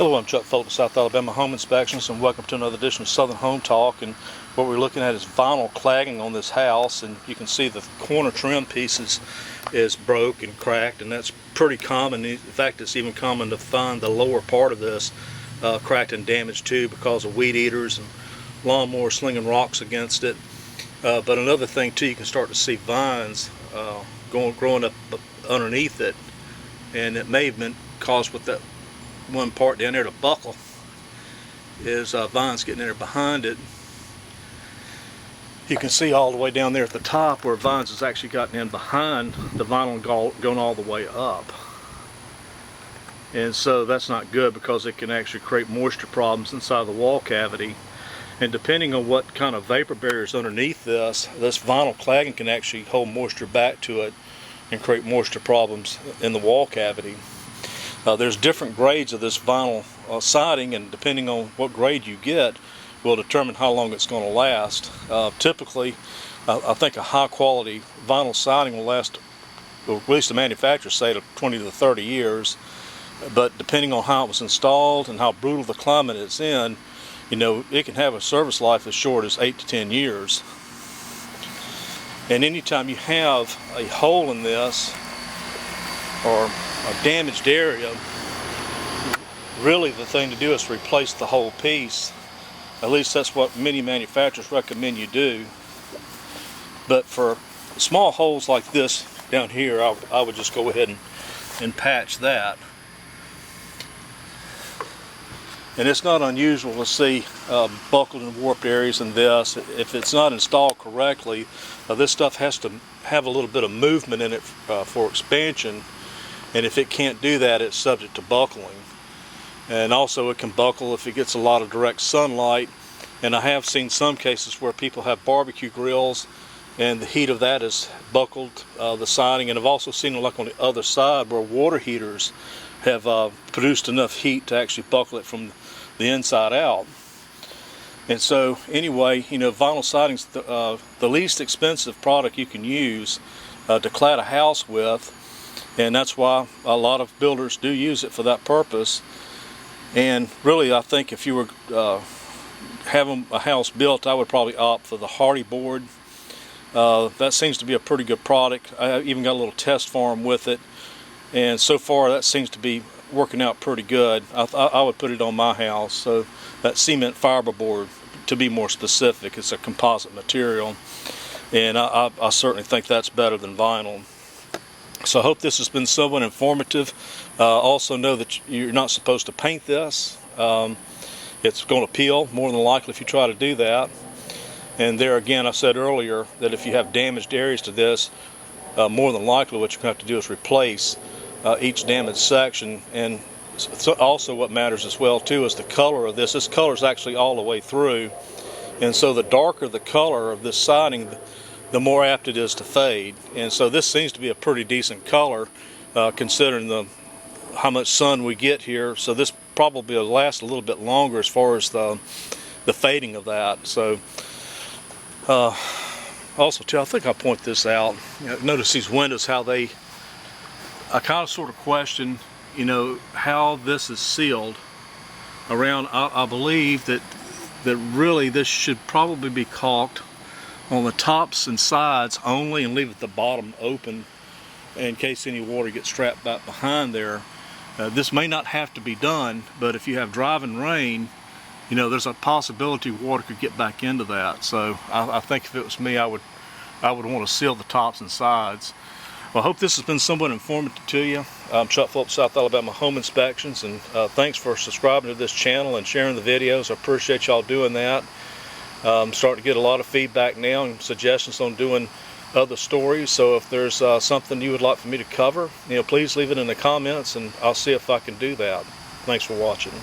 Hello, I'm Chuck Phillips, South Alabama Home Inspections, and welcome to another edition of Southern Home Talk. And what we're looking at is vinyl cladding on this house, and you can see the corner trim pieces is broke and cracked, and that's pretty common. In fact, it's even common to find the lower part of this cracked and damaged too, because of weed eaters and lawnmowers slinging rocks against it. But another thing too, you can start to see vines growing up underneath it, and it may have been caused with that one part down there to buckle, is vines getting in there behind it. You can see all the way down there at the top where vines has actually gotten in behind the vinyl and going all the way up. And so that's not good, because it can actually create moisture problems inside the wall cavity. And depending on what kind of vapor barrier is underneath this vinyl cladding can actually hold moisture back to it and create moisture problems in the wall cavity. There's different grades of this vinyl siding, and depending on what grade you get will determine how long it's going to last. Typically, I think a high quality vinyl siding will last, or at least the manufacturers say, to 20 to 30 years. But depending on how it was installed and how brutal the climate it's in, you know, it can have a service life as short as 8 to 10 years. And anytime you have a hole in this, or a damaged area, really the thing to do is replace the whole piece. At least that's what many manufacturers recommend you do. But for small holes like this down here, I would just go ahead and patch that. And it's not unusual to see buckled and warped areas in this. If it's not installed correctly, this stuff has to have a little bit of movement in it for expansion. And if it can't do that, it's subject to buckling. And also it can buckle if it gets a lot of direct sunlight. And I have seen some cases where people have barbecue grills and the heat of that has buckled the siding. And I've also seen it like on the other side where water heaters have produced enough heat to actually buckle it from the inside out. And so anyway, you know, vinyl siding's the least expensive product you can use to clad a house with. And that's why a lot of builders do use it for that purpose. And really, I think if you were having a house built, I would probably opt for the Hardy board. That seems to be a pretty good product. I even got a little test farm with it, and so far that seems to be working out pretty good. I would put it on my house. So that cement fiber board, to be more specific, it's a composite material, and I certainly think that's better than vinyl. So I hope this has been somewhat informative. Also know that you're not supposed to paint this. It's going to peel more than likely if you try to do that. And there again, I said earlier that if you have damaged areas to this, more than likely what you're going to have to do is replace each damaged section. And so also what matters as well too is the color of this. This color is actually all the way through. And so the darker the color of this siding, the more apt it is to fade. And so this seems to be a pretty decent color considering how much sun we get here. So this probably will last a little bit longer as far as the fading of that. So also too, I think I'll point this out. You know, notice these windows, how I kind of sort of question, you know, how this is sealed around. I believe that really this should probably be caulked on the tops and sides only, and leave it the bottom open in case any water gets trapped back behind there. This may not have to be done, but if you have driving rain, you know, there's a possibility water could get back into that. So I think if it was me, I would want to seal the tops and sides. Well, I hope this has been somewhat informative to you. I'm Chuck Phillips, South Alabama Home Inspections, and thanks for subscribing to this channel and sharing the videos. I appreciate y'all doing that. I'm starting to get a lot of feedback now and suggestions on doing other stories. So if there's something you would like for me to cover, you know, please leave it in the comments and I'll see if I can do that. Thanks for watching.